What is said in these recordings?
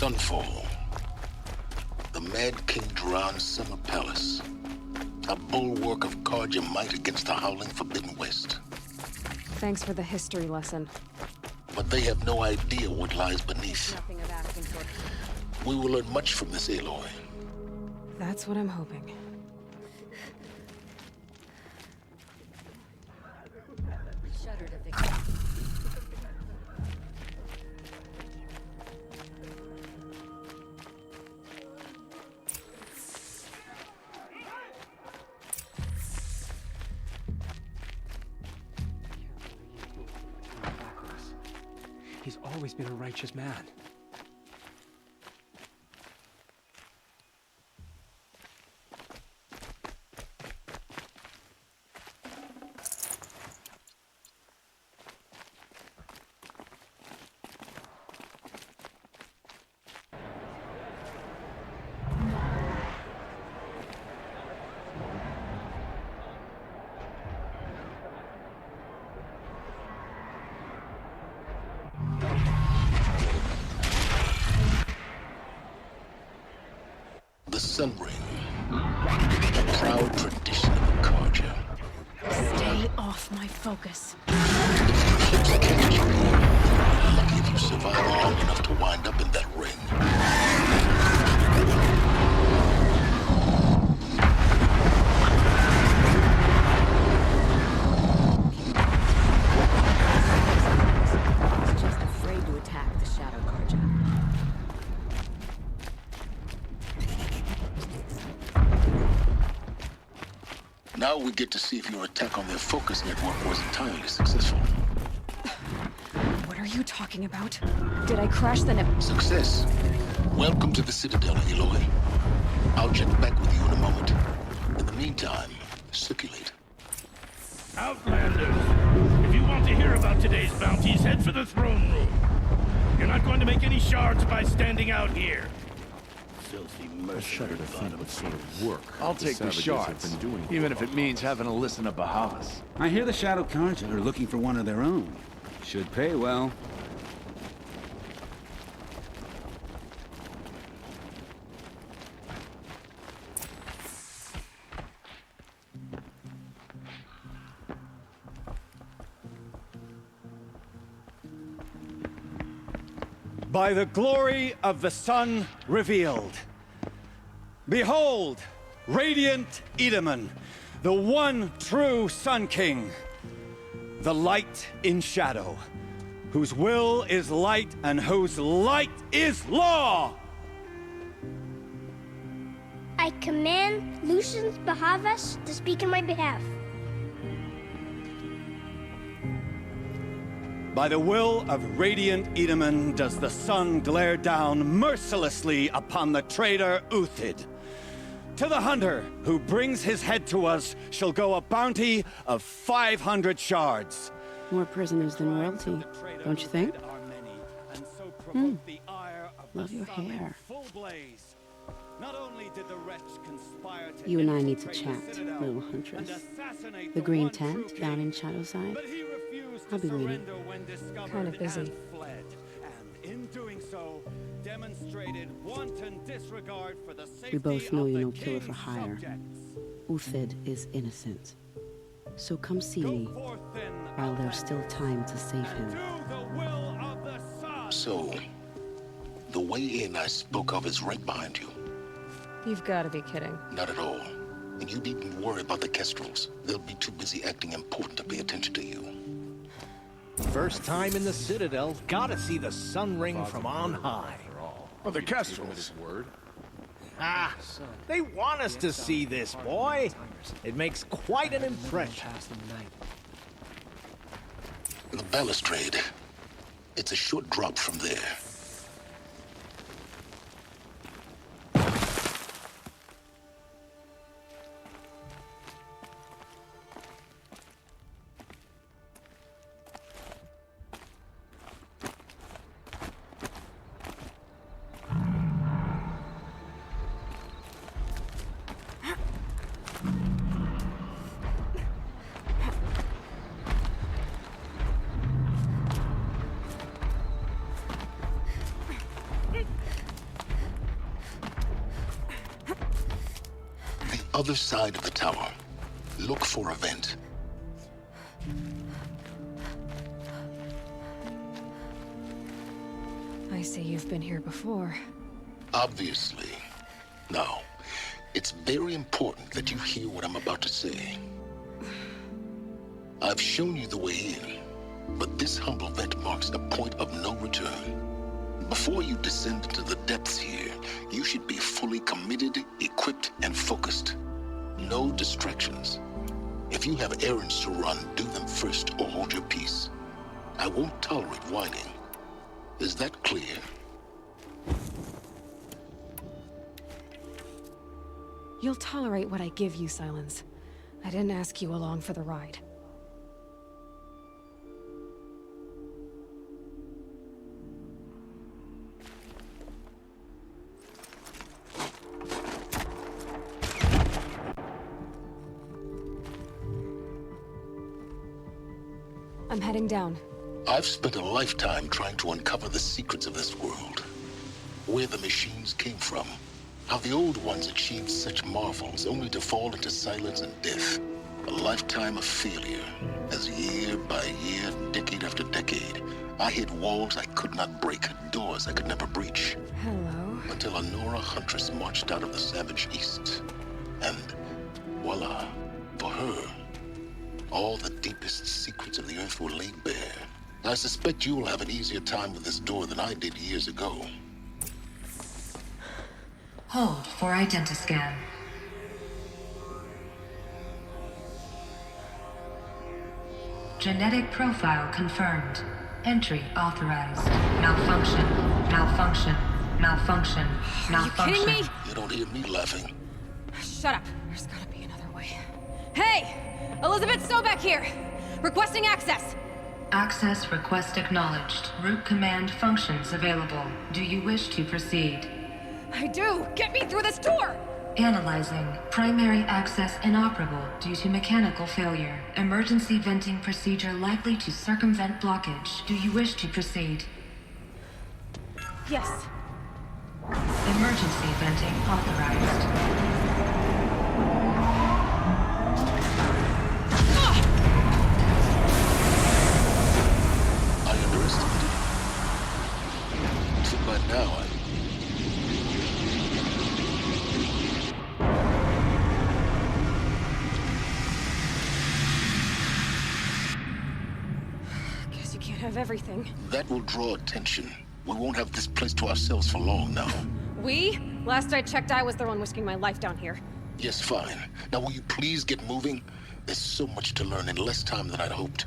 Sunfall. The Mad King Duran's summer palace. A bulwark of Carja might against the howling Forbidden West. Thanks for the history lesson. But they have no idea what lies beneath. Nothing of asking for. We will learn much from this Aloy. That's what I'm hoping. Shudder to victory. He's always been a righteous man. The Sun Ring. A proud tradition of Carja. Stay off my focus. Eclipse catches you. Lucky if you survive long enough to wind up in that ring. Just afraid to attack the Shadow Carja. Now we get to see if your attack on their focus network was entirely successful. What are you talking about? Did I crash the net? Success. Welcome to the Citadel, Aloy. I'll check back with you in a moment. In the meantime, circulate. Outlanders, if you want to hear about today's bounties, head for the throne room. You're not going to make any shards by standing out here. Filthy mercenary bottom feeders. Work. I'll take the shards, even if it means having to listen to Bahavas. I hear the Shadow Carja are looking for one of their own. Should pay well. By the glory of the sun revealed. Behold, radiant Edaman, the one true Sun King. The light in shadow, whose will is light and whose light is law! I command Lucian's Bahavas to speak in my behalf. By the will of radiant Edaman does the sun glare down mercilessly upon the traitor Uthid. To the hunter who brings his head to us shall go a bounty of 500 shards. More prisoners than royalty, don't you think? Love your hair. You and I need to chat, little huntress. The green tent down in Shadowside. I'll be waiting. Kind of busy. We both know you're no killer for hire. Uthid is innocent. So come see me while there's still time to save him. So, the way in I spoke of is right behind you. You've got to be kidding. Not at all. And you needn't worry about the Kestrels. They'll be too busy acting important to pay attention to you. First time in the Citadel, gotta see the Sun Ring from on high. Well, the Kestrels. Ah, they want us to see this, boy. It makes quite an impression. The balustrade. It's a short drop from there. other side of the tower. Look for a vent. I see you've been here before. Obviously. Now, it's very important that you hear what I'm about to say. I've shown you the way in, but this humble vent marks a point of no return. Before you descend into the depths here, you should be fully committed, equipped, and focused. No distractions. If you have errands to run, do them first or hold your peace. I won't tolerate whining. Is that clear? You'll tolerate what I give you, Silence. I didn't ask you along for the ride. I'm heading down. I've spent a lifetime trying to uncover the secrets of this world. Where the machines came from. How the old ones achieved such marvels only to fall into silence and death. A lifetime of failure, as year by year, decade after decade, I hit walls I could not break, doors I could never breach. Hello. Until a Nora huntress marched out of the savage east. And voila, for her, all the deepest secrets of the Earth were laid bare. I suspect you will have an easier time with this door than I did years ago. Hold for identiscan. Genetic profile confirmed. Entry authorized. Malfunction. Malfunction. Malfunction. Malfunction. Are you kidding me? You don't hear me laughing. Shut up. There's gotta be another way. Hey! Elizabeth Sobeck here! Requesting access! Access request acknowledged. Root command functions available. Do you wish to proceed? I do! Get me through this door! Analyzing. Primary access inoperable due to mechanical failure. Emergency venting procedure likely to circumvent blockage. Do you wish to proceed? Yes. Emergency venting authorized. But now Guess you can't have everything. that will draw attention. We won't have this place to ourselves for long now. We? Last I checked, I was the one risking my life down here. Yes, fine. Now will you please get moving? There's so much to learn in less time than I'd hoped.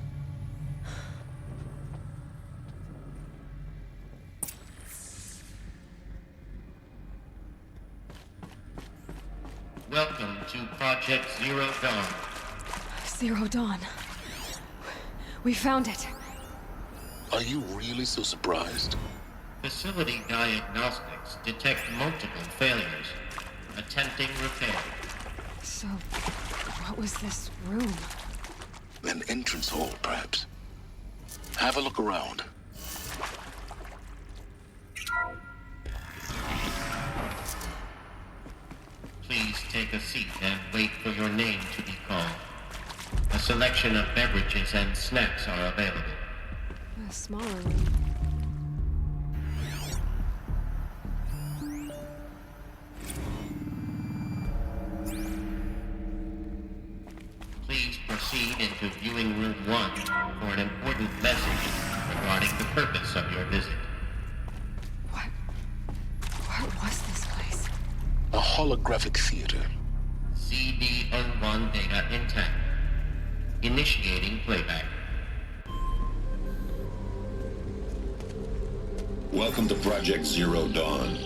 Welcome to Project Zero Dawn. Zero Dawn. We found it. Are you really so surprised? Facility diagnostics detect multiple failures. Attempting repair. So, what was this room? An entrance hall, perhaps. Have a look around. Please take a seat and wait for your name to be called. A selection of beverages and snacks are available. A smaller room. Please proceed into viewing room 1 for an important message regarding the purpose of your visit. What was this place? A holographic theater. CD01 data intact. Initiating playback. Welcome to Project Zero Dawn.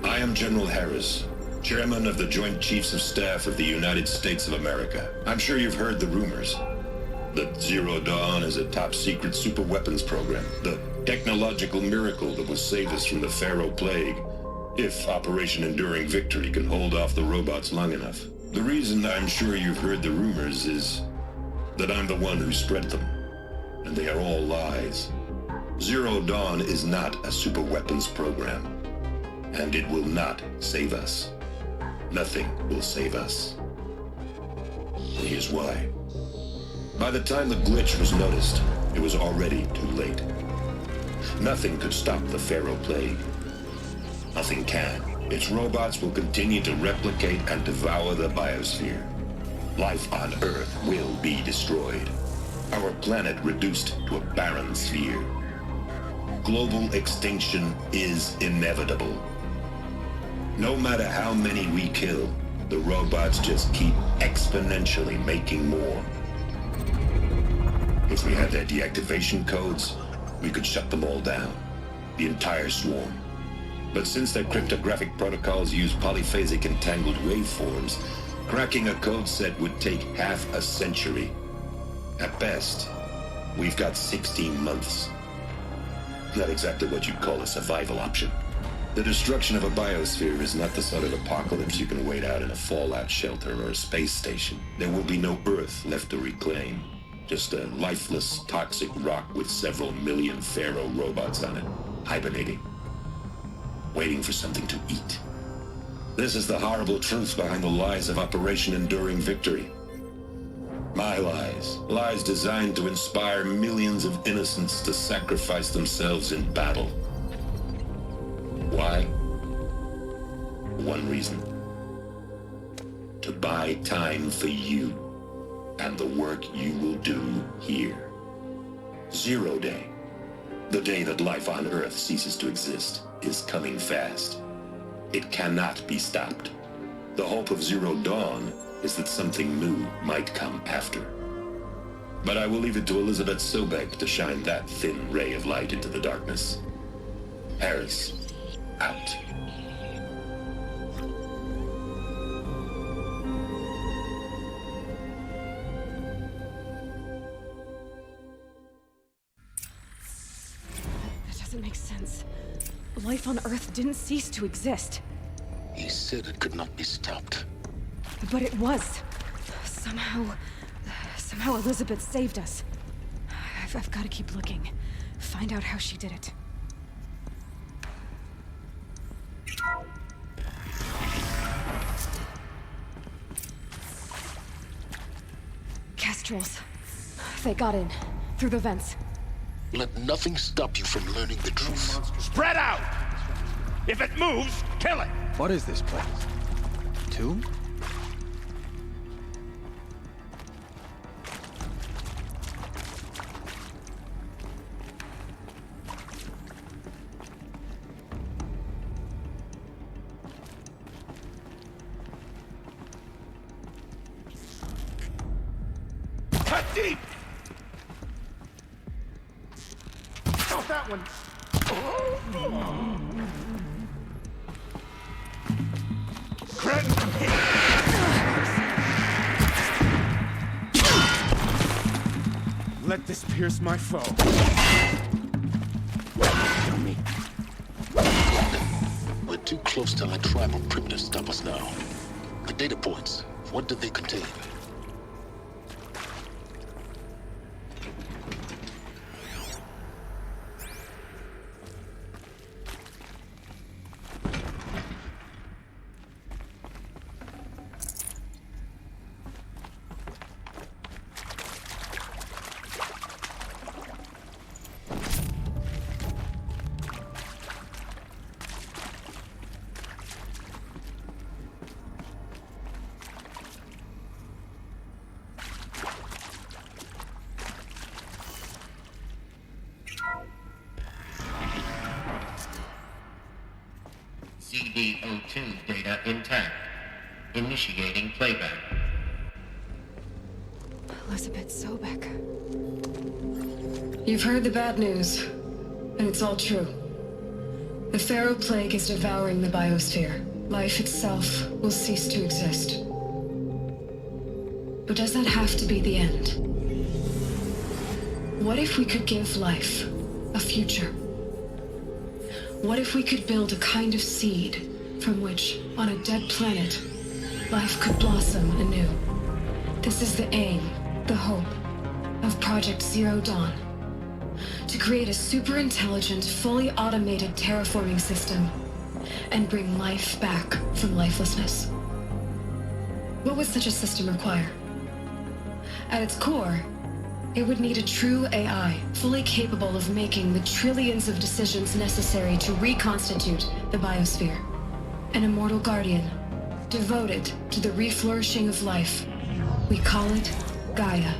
I am General Harris, Chairman of the Joint Chiefs of Staff of the United States of America. I'm sure you've heard the rumors that Zero Dawn is a top-secret superweapons program, the technological miracle that will save us from the Pharaoh Plague, if Operation Enduring Victory can hold off the robots long enough. The reason I'm sure you've heard the rumors is that I'm the one who spread them, and they are all lies. Zero Dawn is not a superweapons program, and it will not save us. Nothing will save us. Here's why. By the time the glitch was noticed, it was already too late. Nothing could stop the Pharaoh Plague. Nothing can. Its robots will continue to replicate and devour the biosphere. Life on Earth will be destroyed. Our planet reduced to a barren sphere. Global extinction is inevitable. No matter how many we kill, the robots just keep exponentially making more. If we had their deactivation codes, we could shut them all down. The entire swarm. But since their cryptographic protocols use polyphasic entangled waveforms, cracking a code set would take half a century. At best, we've got 16 months. Not exactly what you'd call a survival option. The destruction of a biosphere is not the sort of apocalypse you can wait out in a fallout shelter or a space station. There will be no Earth left to reclaim. Just a lifeless, toxic rock with several million Pharaoh robots on it, hibernating. Waiting for something to eat. This is the horrible truth behind the lies of Operation Enduring Victory. My lies. Lies designed to inspire millions of innocents to sacrifice themselves in battle. Why? One reason. To buy time for you and the work you will do here. 0 Day. The day that life on Earth ceases to exist is coming fast. It cannot be stopped. The hope of Zero Dawn is that something new might come after. But I will leave it to Elizabeth Sobek to shine that thin ray of light into the darkness. Harris, out. That doesn't make sense. Life on Earth didn't cease to exist. He said it could not be stopped. But it was. Somehow Elizabeth saved us. I've got to keep looking. Find out how she did it. Kestrels. They got in. Through the vents. Let nothing stop you from learning the truth. Spread out! If it moves, kill it! What is this place? Tomb? Cut deep! Oh, that one! Let this pierce my foe. Dummy. We're too close to let tribal primitives stop us now. The data points, what did they contain? CD02 data intact. Initiating playback. Elizabeth Sobek. You've heard the bad news, and it's all true. The Pharaoh Plague is devouring the biosphere. Life itself will cease to exist. But does that have to be the end? What if we could give life a future? What if we could build a kind of seed from which, on a dead planet, life could blossom anew? This is the aim, the hope, of Project Zero Dawn. To create a super-intelligent, fully automated terraforming system and bring life back from lifelessness. What would such a system require? At its core, it would need a true AI, fully capable of making the trillions of decisions necessary to reconstitute the biosphere. An immortal guardian, devoted to the reflourishing of life. We call it Gaia.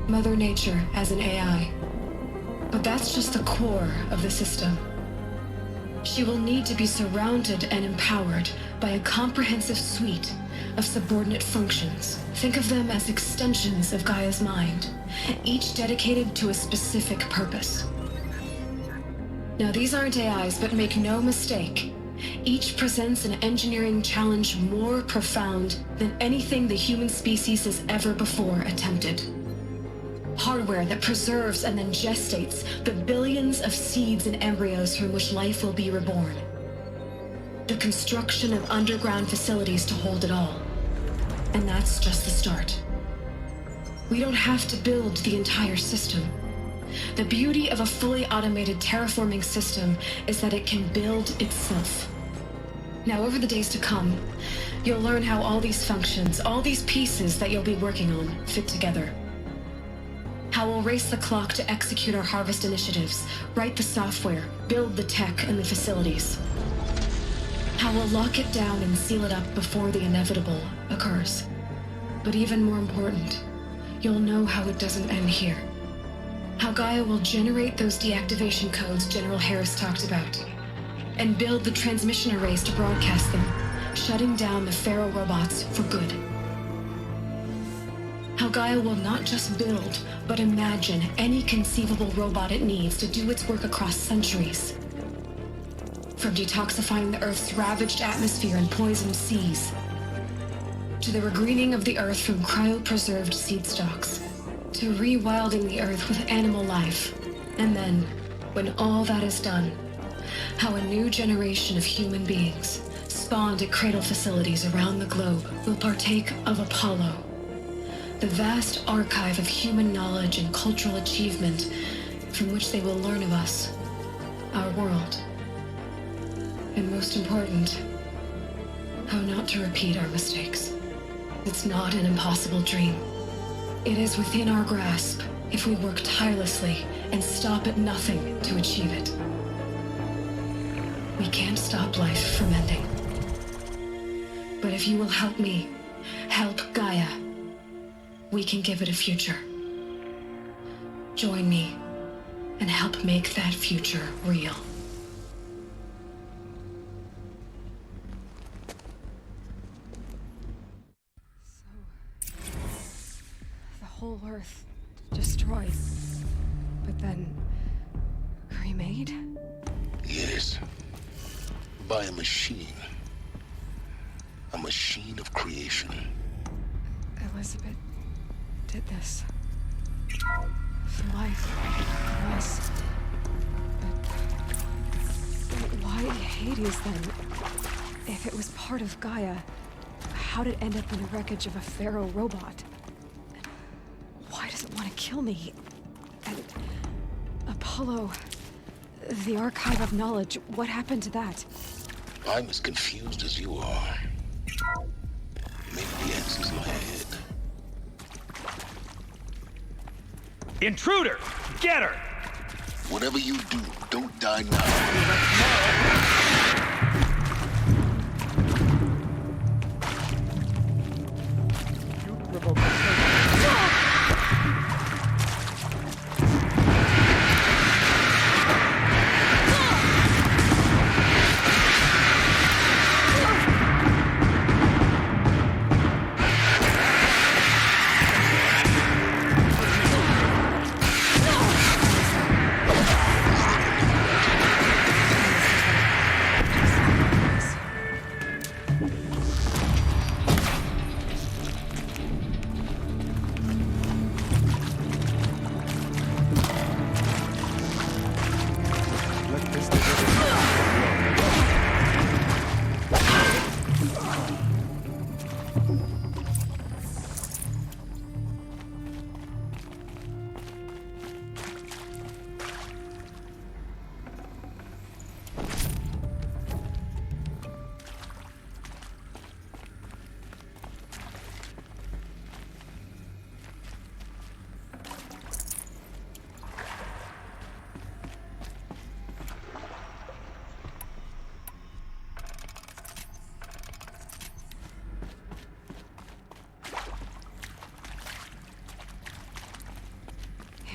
Mother Nature as an AI. But that's just the core of the system. She will need to be surrounded and empowered by a comprehensive suite of subordinate functions. Think of them as extensions of Gaia's mind, each dedicated to a specific purpose. Now, these aren't AIs, but make no mistake, each presents an engineering challenge more profound than anything the human species has ever before attempted. Hardware that preserves and then gestates the billions of seeds and embryos from which life will be reborn. The construction of underground facilities to hold it all. And that's just the start. We don't have to build the entire system. The beauty of a fully automated terraforming system is that it can build itself. Now, over the days to come, you'll learn how all these functions, all these pieces that you'll be working on, fit together. How we'll race the clock to execute our harvest initiatives, write the software, build the tech and the facilities. How we'll lock it down and seal it up before the inevitable occurs. But even more important, you'll know how it doesn't end here. How Gaia will generate those deactivation codes General Harris talked about, and build the transmission arrays to broadcast them, shutting down the Pharaoh robots for good. How Gaia will not just build, but imagine any conceivable robot it needs to do its work across centuries. From detoxifying the Earth's ravaged atmosphere and poisoned seas, to the regreening of the Earth from cryopreserved seed stalks, to rewilding the Earth with animal life. And then, when all that is done, how a new generation of human beings, spawned at cradle facilities around the globe, will partake of Apollo, the vast archive of human knowledge and cultural achievement from which they will learn of us, our world. And most important, how not to repeat our mistakes. It's not an impossible dream. It is within our grasp if we work tirelessly and stop at nothing to achieve it. We can't stop life from ending. But if you will help me, help Gaia, we can give it a future. Join me and help make that future real. The whole Earth destroyed, but then remade? Yes. By a machine. A machine of creation. Elizabeth did this. For life, yes. But why Hades then? If it was part of Gaia, how did it end up in the wreckage of a Pharaoh robot? Why does it want to kill me? And Apollo, the archive of knowledge, what happened to that? I'm as confused as you are. Maybe the answers lie ahead. Intruder! Get her! Whatever you do, don't die now.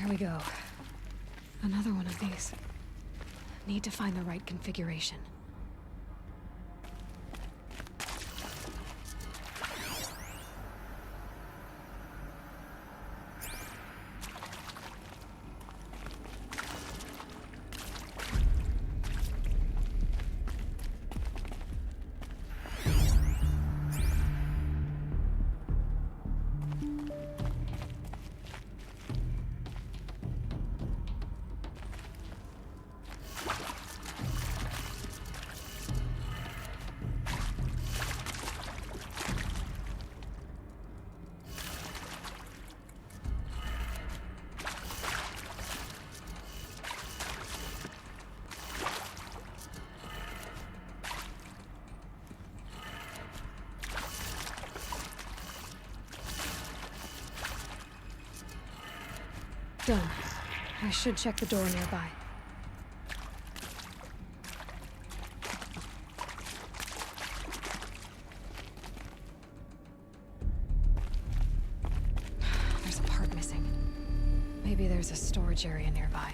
Here we go. Another one of these. Need to find the right configuration. Done. I should check the door nearby. There's a part missing. Maybe there's a storage area nearby.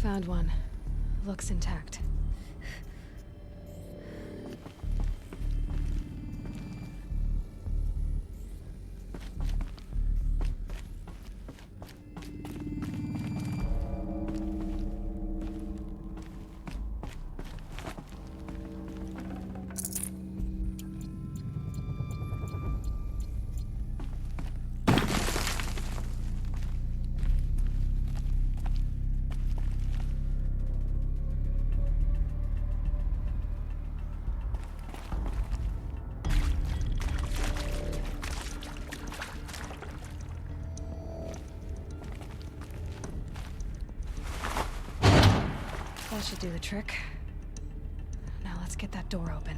Found one. Looks intact. That should do the trick. Now let's get that door open.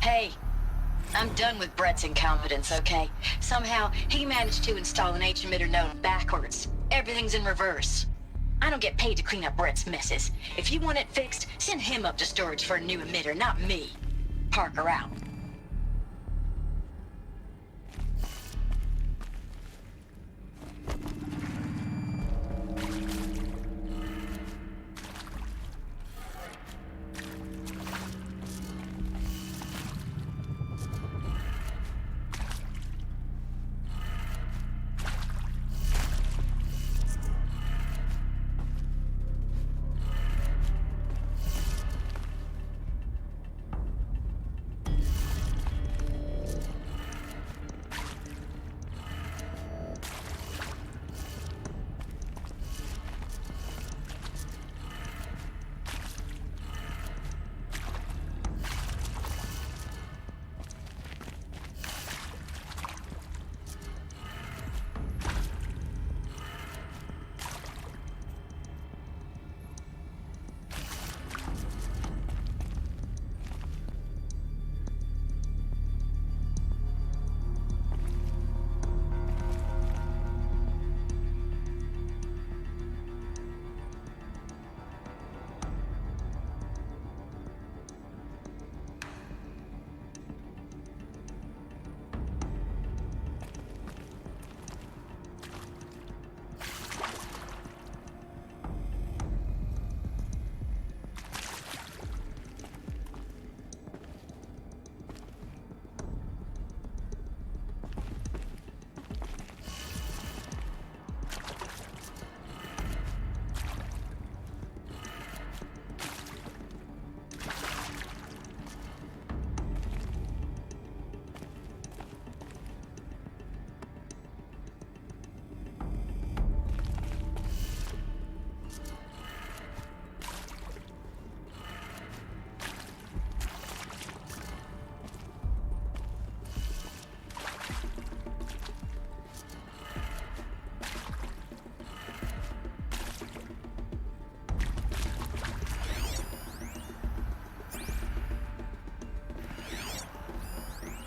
Hey, I'm done with Brett's incompetence, okay? Somehow, he managed to install an H-emitter node backwards. Everything's in reverse. I don't get paid to clean up Brett's messes. If you want it fixed, send him up to storage for a new emitter, not me. Parker out.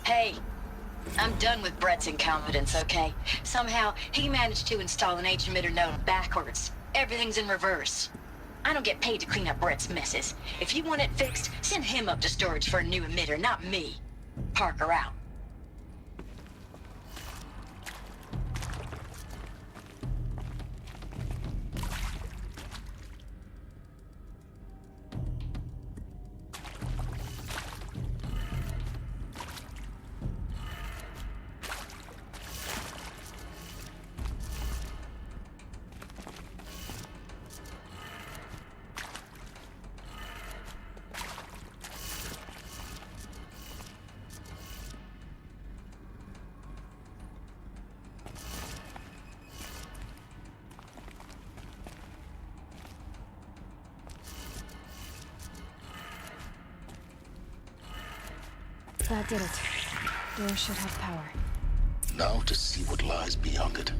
Hey, I'm done with Brett's incompetence, okay? Somehow, he managed to install an H-emitter node backwards. Everything's in reverse. I don't get paid to clean up Brett's messes. If you want it fixed, send him up to storage for a new emitter, not me. Parker out. That did it. Door should have power. Now to see what lies beyond it.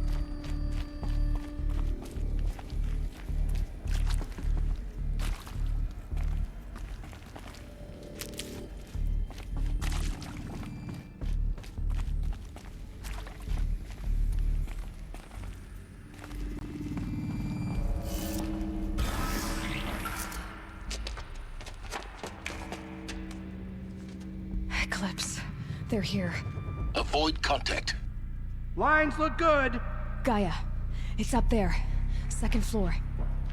Eclipse. They're here. Avoid contact. Lines look good. Gaia. It's up there. Second floor.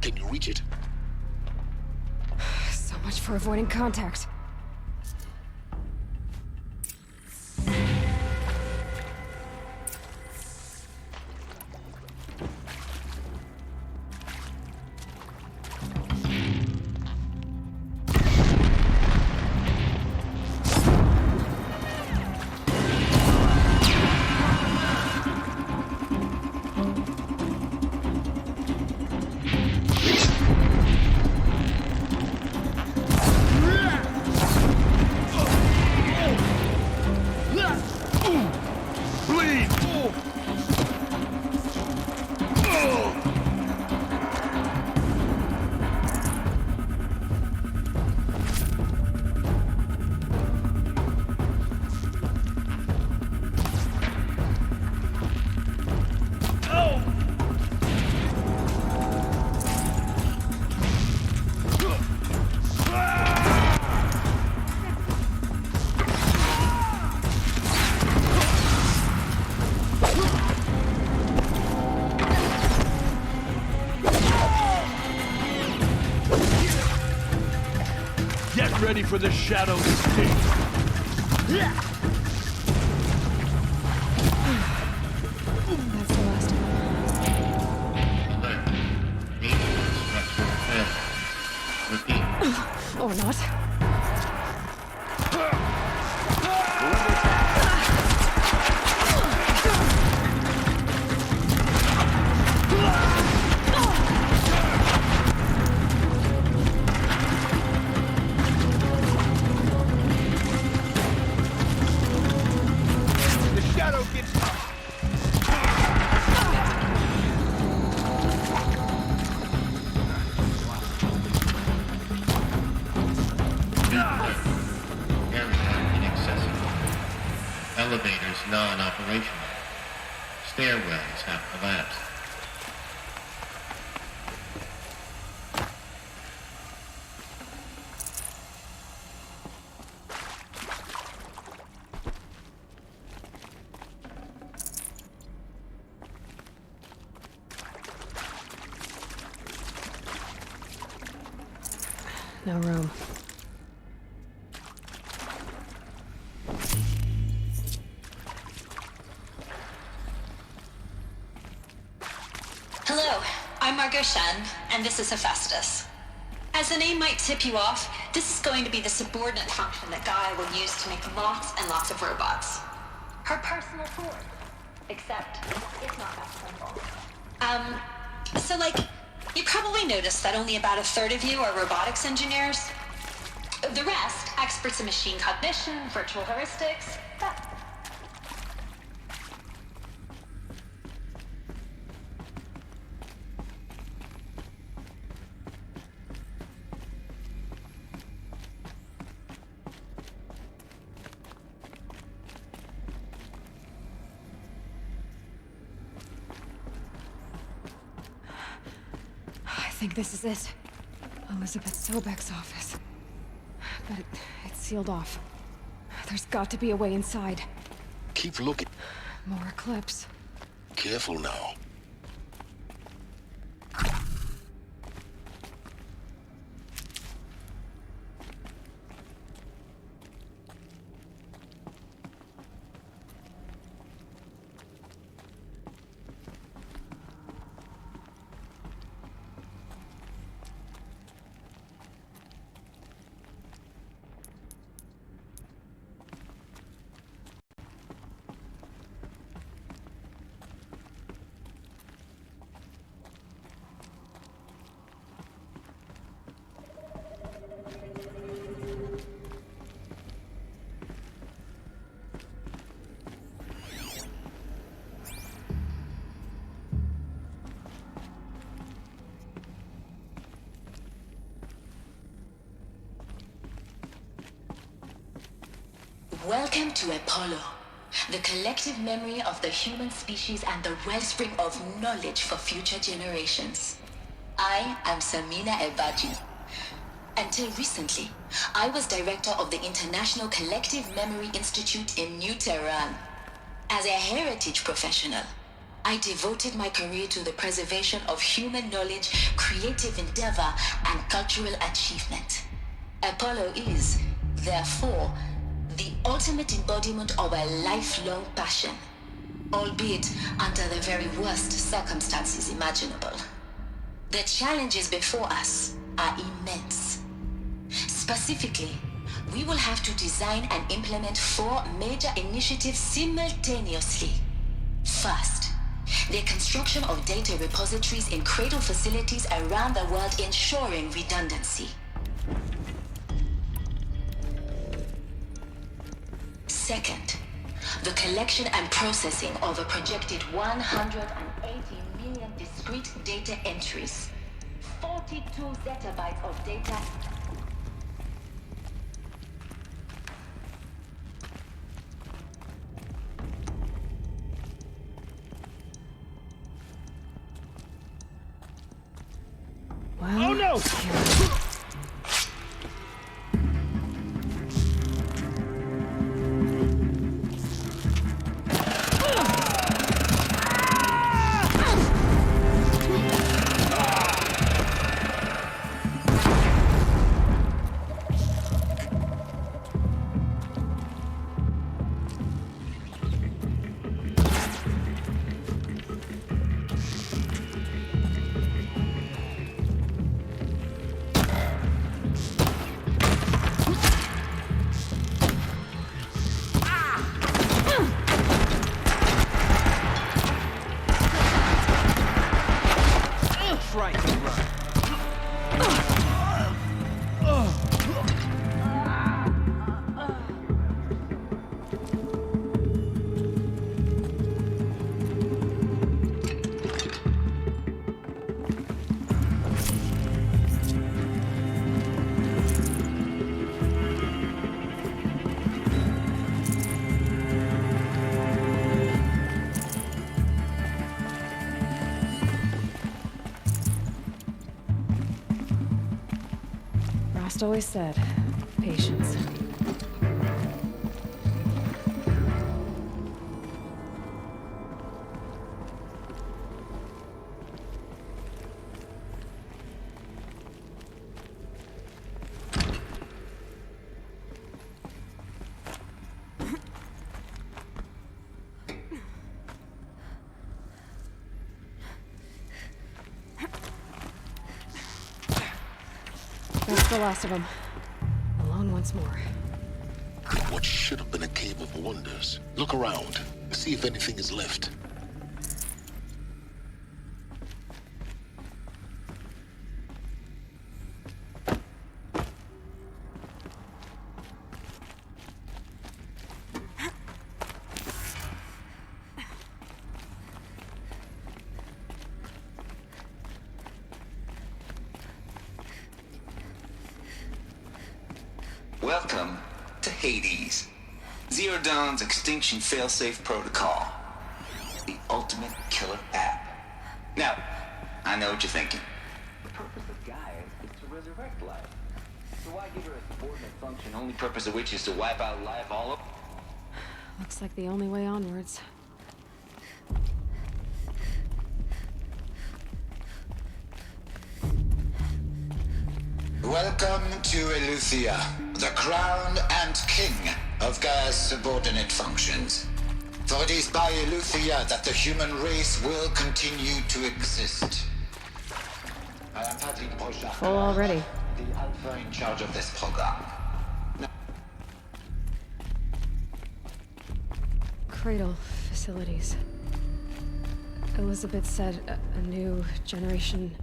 Can you reach it? So much for avoiding contact. Ready for the shadow sting. That's the last of them. Alert. Major structural failure. Repeat. Or not. Elevators non-operational. Stairwells have collapsed. No room. Hello, I'm Margot Shen, and this is Hephaestus. As the name might tip you off, this is going to be the subordinate function that Gaia will use to make lots and lots of robots. Her personal tool. Except, it's not that simple. So you probably noticed that only about a third of you are robotics engineers. The rest, experts in machine cognition, virtual heuristics, that. think this is it. Elizabeth Sobek's office. But it's sealed off. There's got to be a way inside. Keep looking. More Eclipse. Careful now. Welcome to Apollo, the collective memory of the human species and the wellspring of knowledge for future generations. I am Samina Ebaji. Until recently, I was director of the International Collective Memory Institute in New Tehran. As a heritage professional, I devoted my career to the preservation of human knowledge, creative endeavor, and cultural achievement. Apollo is, therefore, the ultimate embodiment of a lifelong passion, albeit under the very worst circumstances imaginable. The challenges before us are immense. Specifically, we will have to design and implement 4 major initiatives simultaneously. First, the construction of data repositories in cradle facilities around the world, ensuring redundancy. Second, the collection and processing of a projected 180 million discrete data entries, 42 zettabytes of data. Well, oh no! Always said, patience. That's the last of them. Alone once more. What should have been a cave of wonders. Look around. See if anything is left. Welcome to Hades, Zero Dawn's extinction failsafe protocol, the ultimate killer app. Now, I know what you're thinking. purpose of Gaia is to resurrect life. So why give her a subordinate function, only purpose of which is to wipe out life all over? Looks like the only way onwards. Welcome to Eleuthia, the crown and king of Gaia's subordinate functions. For it is by Eleuthia that the human race will continue to exist. I am Patrick Brochard. Full already. The Alpha in charge of this program. Cradle facilities. Elizabeth said a new generation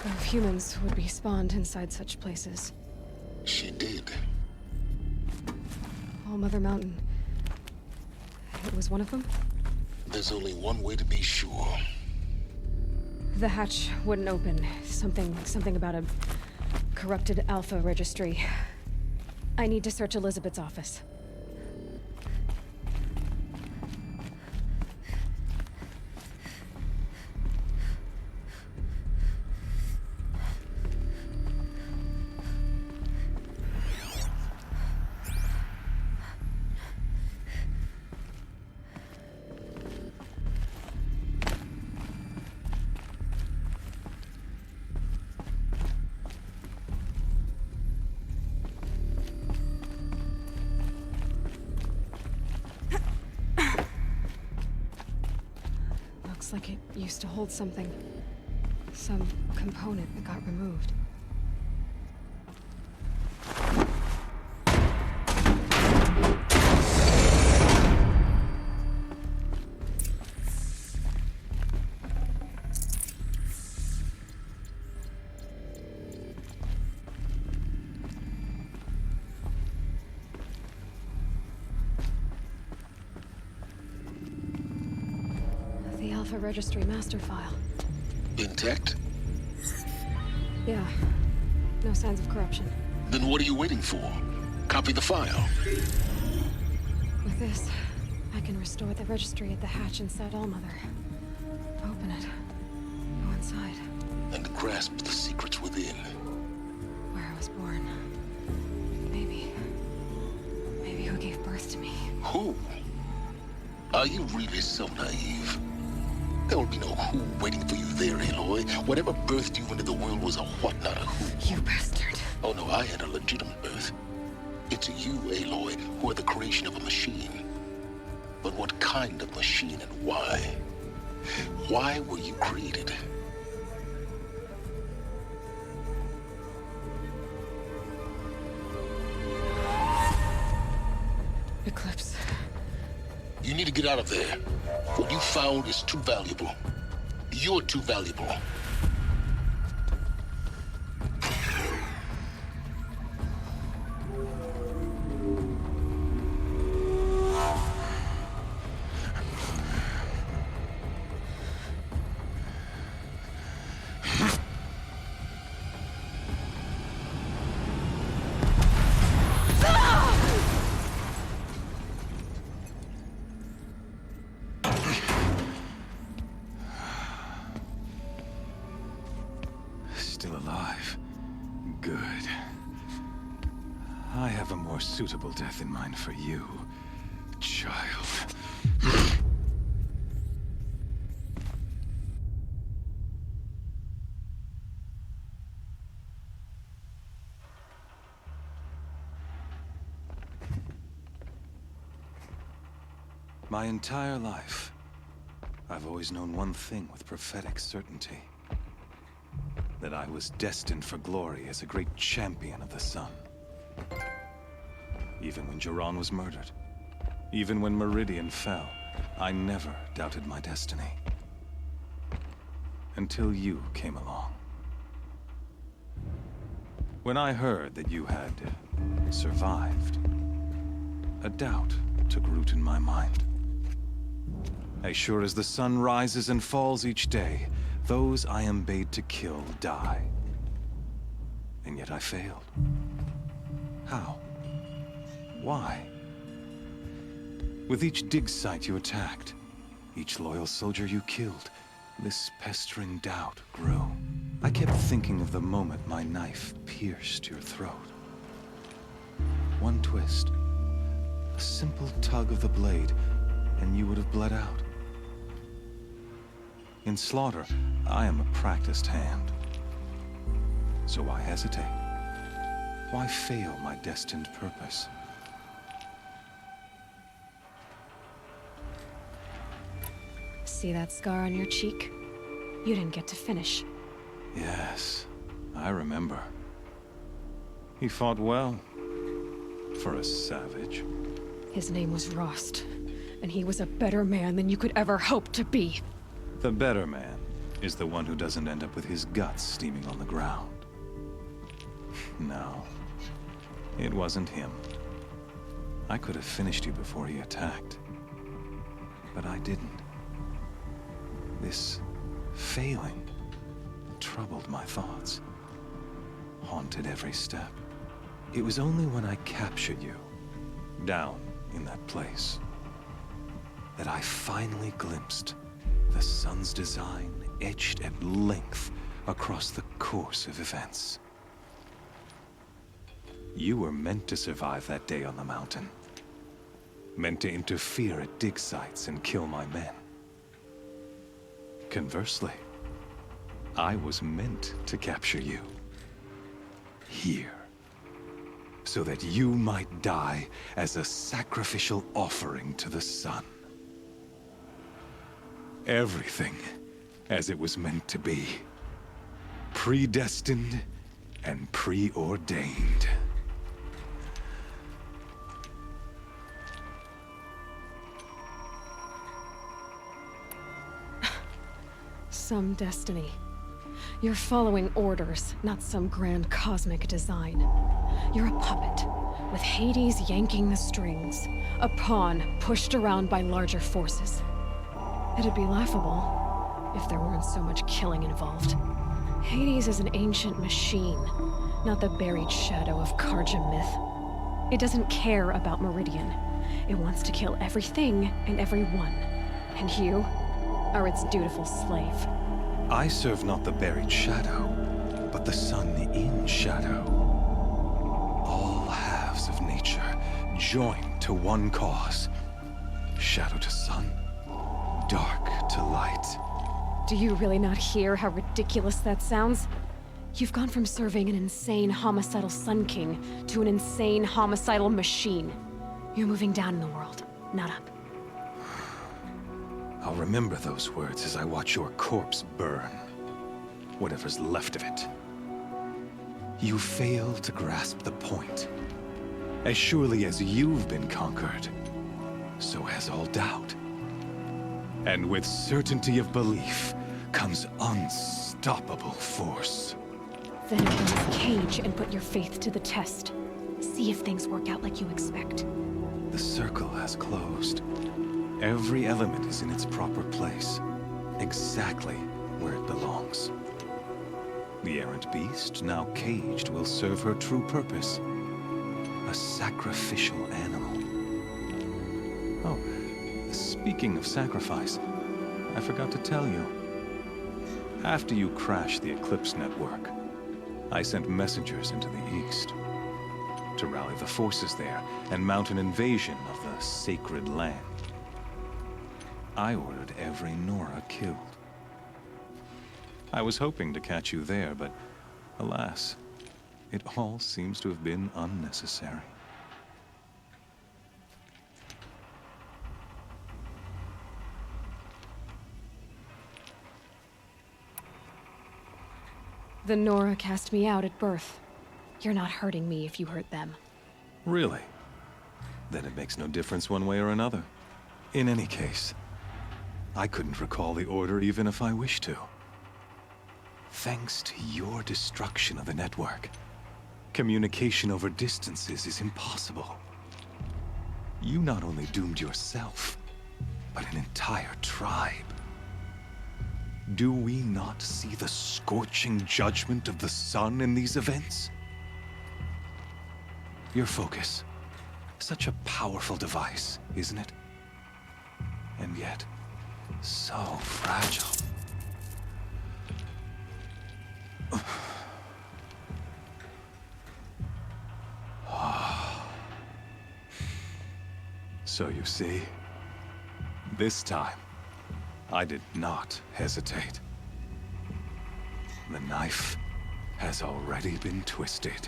of humans would be spawned inside such places. She did. All Mother Mountain. It was one of them? There's only one way to be sure. The hatch wouldn't open. Something about a corrupted Alpha registry. I need to search Elizabeth's office. Looks like it used to hold something. Some component that got removed. Alpha registry master file. Intact? Yeah. No signs of corruption. Then what are you waiting for? Copy the file. With this, I can restore the registry at the hatch inside Allmother. Open it. Go inside. And grasp the secrets within. Where I was born. Maybe who gave birth to me. Who? Are you really so naive? There will be no who waiting for you there, Aloy. Whatever birthed you into the world was a what, not a who. You bastard. Oh no, I had a legitimate birth. It's you, Aloy, who are the creation of a machine. But what kind of machine and why? Why were you created? Eclipse. You need to get out of there. What you found is too valuable. You're too valuable. Still alive. Good. I have a more suitable death in mind for you, child. My entire life, I've always known one thing with prophetic certainty. That I was destined for glory as a great champion of the sun. Even when Jiran was murdered, even when Meridian fell, I never doubted my destiny. Until you came along. When I heard that you had survived, a doubt took root in my mind. As sure as the sun rises and falls each day, those I am bade to kill die. And yet I failed. How? Why? With each dig site you attacked, each loyal soldier you killed, this pestering doubt grew. I kept thinking of the moment my knife pierced your throat. One twist, a simple tug of the blade, and you would have bled out. In slaughter, I am a practiced hand. So why hesitate? Why fail my destined purpose? See that scar on your cheek? You didn't get to finish. Yes, I remember. He fought well. For a savage. His name was Rost, and he was a better man than you could ever hope to be. The better man is the one who doesn't end up with his guts steaming on the ground. No, it wasn't him. I could have finished you before he attacked. But I didn't. This failing troubled my thoughts, haunted every step. It was only when I captured you, down in that place, that I finally glimpsed the sun's design etched at length across the course of events. You were meant to survive that day on the mountain. Meant to interfere at dig sites and kill my men. Conversely, I was meant to capture you. Here. So that you might die as a sacrificial offering to the sun. Everything as it was meant to be. Predestined and preordained. Some destiny. You're following orders, not some grand cosmic design. You're a puppet, with Hades yanking the strings, a pawn pushed around by larger forces. It'd be laughable if there weren't so much killing involved. Hades is an ancient machine, not the buried shadow of Karja myth. It doesn't care about Meridian. It wants to kill everything and everyone. And you are its dutiful slave. I serve not the buried shadow, but the sun in shadow. All halves of nature joined to one cause. Shadow to sun, dark to light. Do you really not hear how ridiculous that sounds? You've gone from serving an insane homicidal Sun King to an insane homicidal machine. You're moving down in the world, not up. I'll remember those words as I watch your corpse burn. Whatever's left of it. You fail to grasp the point. As surely as you've been conquered, so has all doubt. And with certainty of belief comes unstoppable force. Then open this cage and put your faith to the test. See if things work out like you expect. The circle has closed. Every element is in its proper place, exactly where it belongs. The errant beast, now caged, will serve her true purpose. A sacrificial animal. Oh, speaking of sacrifice, I forgot to tell you. After you crashed the Eclipse network, I sent messengers into the east to rally the forces there and mount an invasion of the sacred land. I ordered every Nora killed. I was hoping to catch you there, but alas, it all seems to have been unnecessary. The Nora cast me out at birth. You're not hurting me if you hurt them. Really? Then it makes no difference one way or another. In any case, I couldn't recall the order even if I wished to. Thanks to your destruction of the network, communication over distances is impossible. You not only doomed yourself, but an entire tribe. Do we not see the scorching judgment of the sun in these events? Your focus, such a powerful device, isn't it? And yet, so fragile. So you see, this time, I did not hesitate. The knife has already been twisted.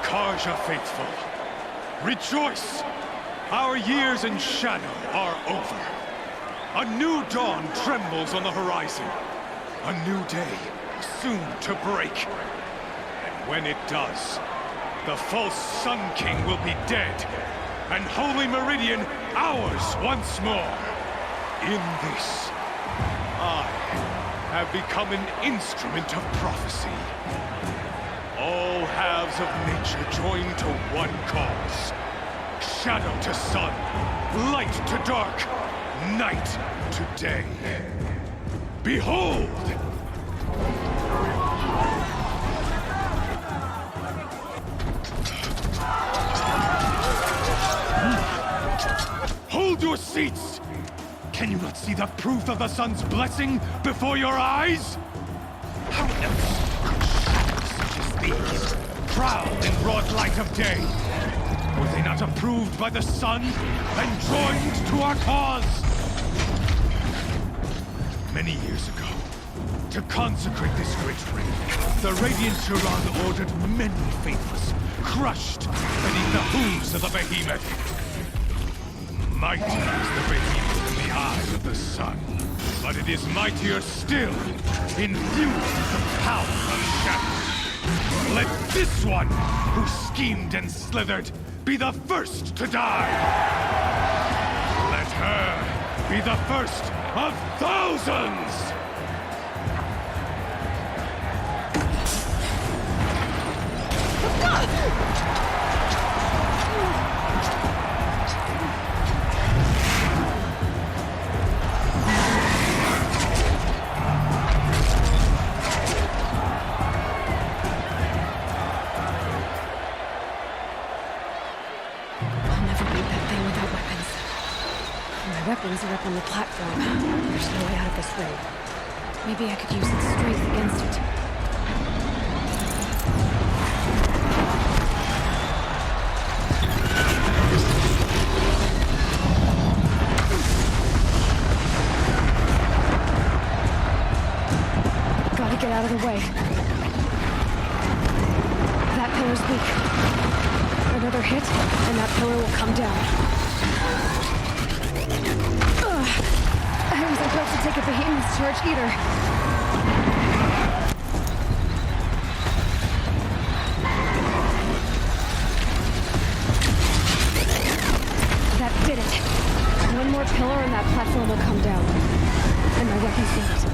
Karja faithful, rejoice! Our years in shadow are over. A new dawn trembles on the horizon. A new day soon to break. And when it does, the false Sun King will be dead, and Holy Meridian ours once more. In this, I have become an instrument of prophecy. All halves of nature join to one cause. Shadow to sun, light to dark, night to day. Behold! Hold your seats! Can you not see the proof of the sun's blessing before your eyes? How else could shadows such as these prowl in broad light of day? Were they not approved by the sun and joined to our cause? Many years ago, to consecrate this great ring, the Radiant Turan ordered many faithless, crushed beneath the hooves of the behemoth. Mighty is the behemoth in the eyes of the sun, but it is mightier still, infused with the power of shadow. Let this one, who schemed and slithered, be the first to die! Let her be the first of thousands! Weapons are up on the platform. There's no way out of this ring. Maybe I could use its strength against it. Gotta get out of the way. That pillar's weak. Another hit, and that pillar will come down. I wasn't supposed to take a behemoth's charge either. That did it. One more pillar and that platform will come down. And my weapon saved.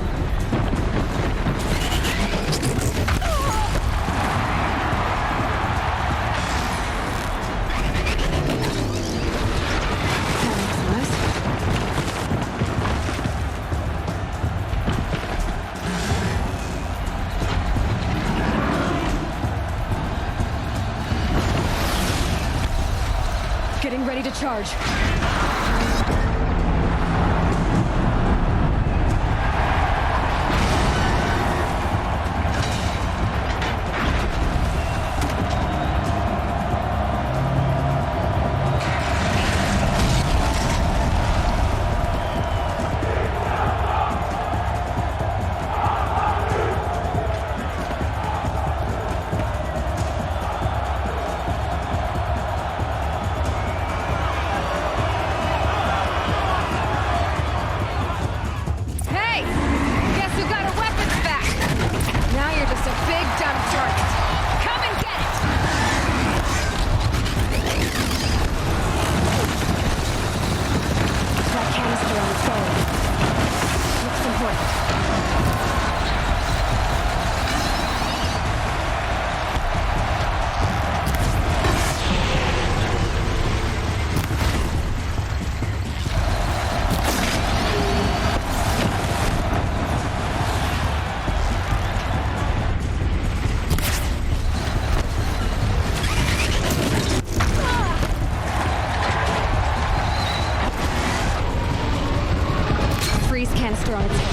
Getting ready to charge. monster on its face.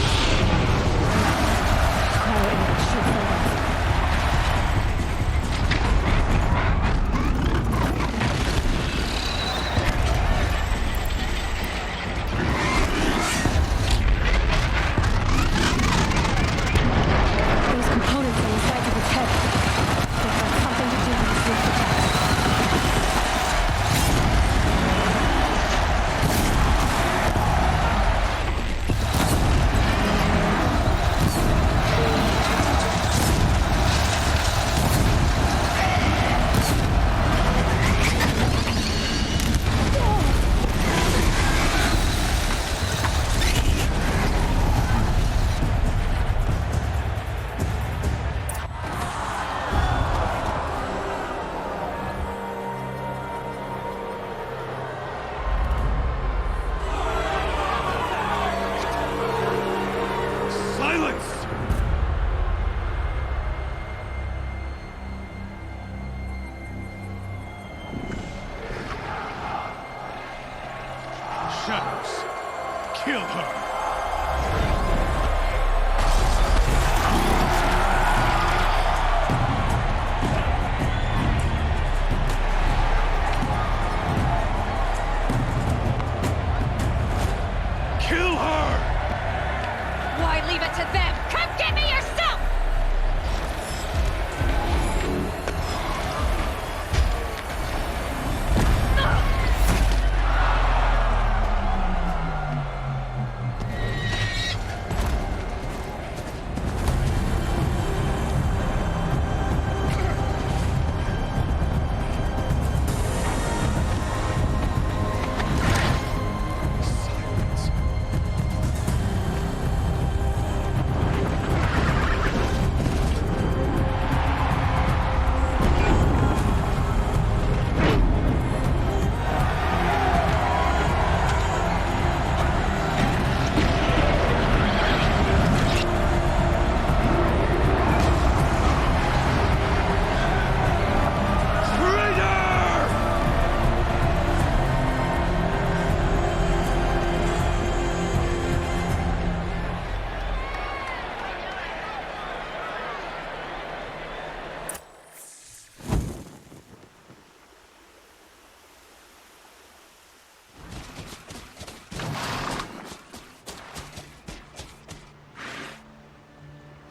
Quiet and shoot them. Those components on the sides of its head. They've got something to do with its roof attacks. Shadows. Kill her. Kill her! Why leave it to them? Come get me yourself!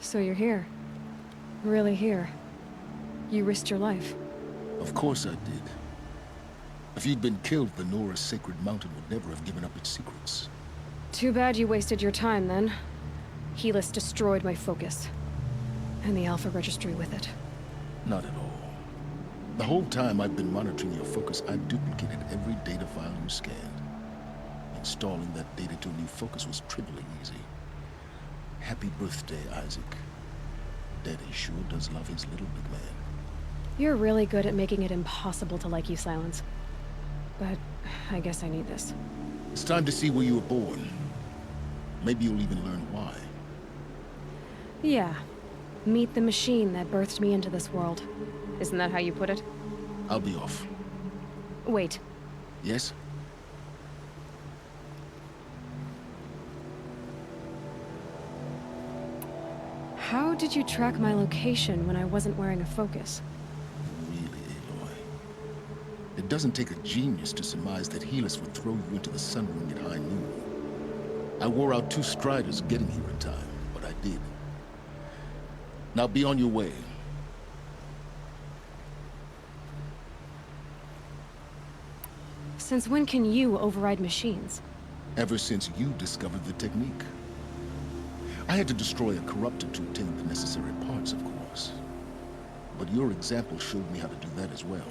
So you're here. Really here. You risked your life. Of course I did. If you'd been killed, the Nora's sacred mountain would never have given up its secrets. Too bad you wasted your time, then. Helis destroyed my focus. And the Alpha Registry with it. Not at all. The whole time I've been monitoring your focus, I duplicated every data file you scanned. Installing that data to a new focus was trivially easy. Happy birthday, Isaac. Daddy sure does love his little big man. You're really good at making it impossible to like you, Silence. But I guess I need this. It's time to see where you were born. Maybe you'll even learn why. Yeah. Meet the machine that birthed me into this world. Isn't that how you put it? I'll be off. Wait. Yes? How did you track my location when I wasn't wearing a focus? Really, Aloy. It doesn't take a genius to surmise that Helis would throw you into the sun ring at high noon. I wore out 2 striders getting here in time, but I did. Now be on your way. Since when can you override machines? Ever since you discovered the technique. I had to destroy a corruptor to obtain the necessary parts, of course. But your example showed me how to do that as well.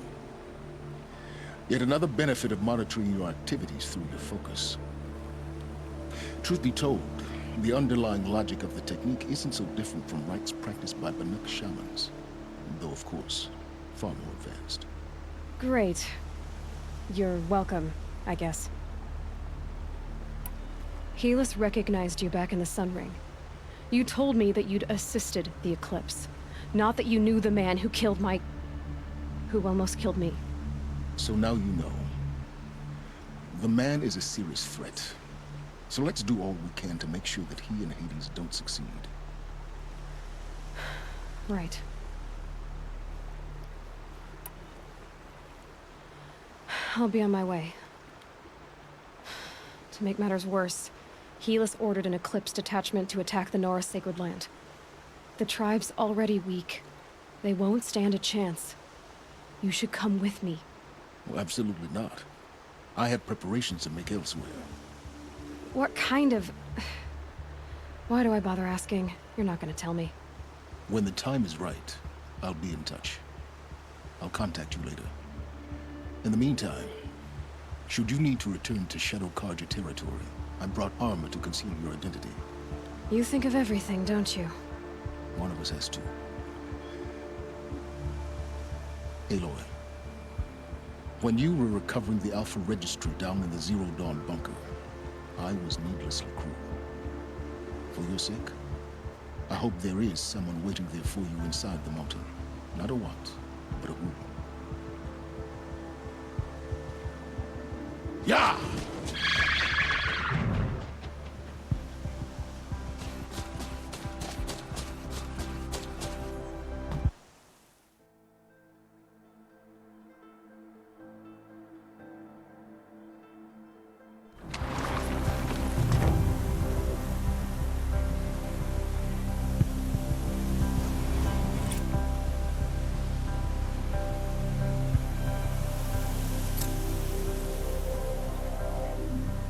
Yet another benefit of monitoring your activities through your focus. Truth be told, the underlying logic of the technique isn't so different from rites practiced by Banuk shamans, though of course, far more advanced. Great. You're welcome, I guess. Helis recognized you back in the Sun Ring. You told me that you'd assisted the eclipse, not that you knew the man who killed who almost killed me. So now you know. The man is a serious threat. So let's do all we can to make sure that he and Hades don't succeed. Right. I'll be on my way. To make matters worse, Helis ordered an Eclipse detachment to attack the Norris Sacred Land. The tribe's already weak. They won't stand a chance. You should come with me. Well, absolutely not. I have preparations to make elsewhere. What kind of... Why do I bother asking? You're not gonna tell me. When the time is right, I'll be in touch. I'll contact you later. In the meantime, should you need to return to Shadow Karja territory, I brought armor to conceal your identity. You think of everything, don't you? One of us has to. Aloy, when you were recovering the Alpha Registry down in the Zero Dawn bunker, I was needlessly cruel. For your sake, I hope there is someone waiting there for you inside the mountain. Not a what, but a who. Yeah!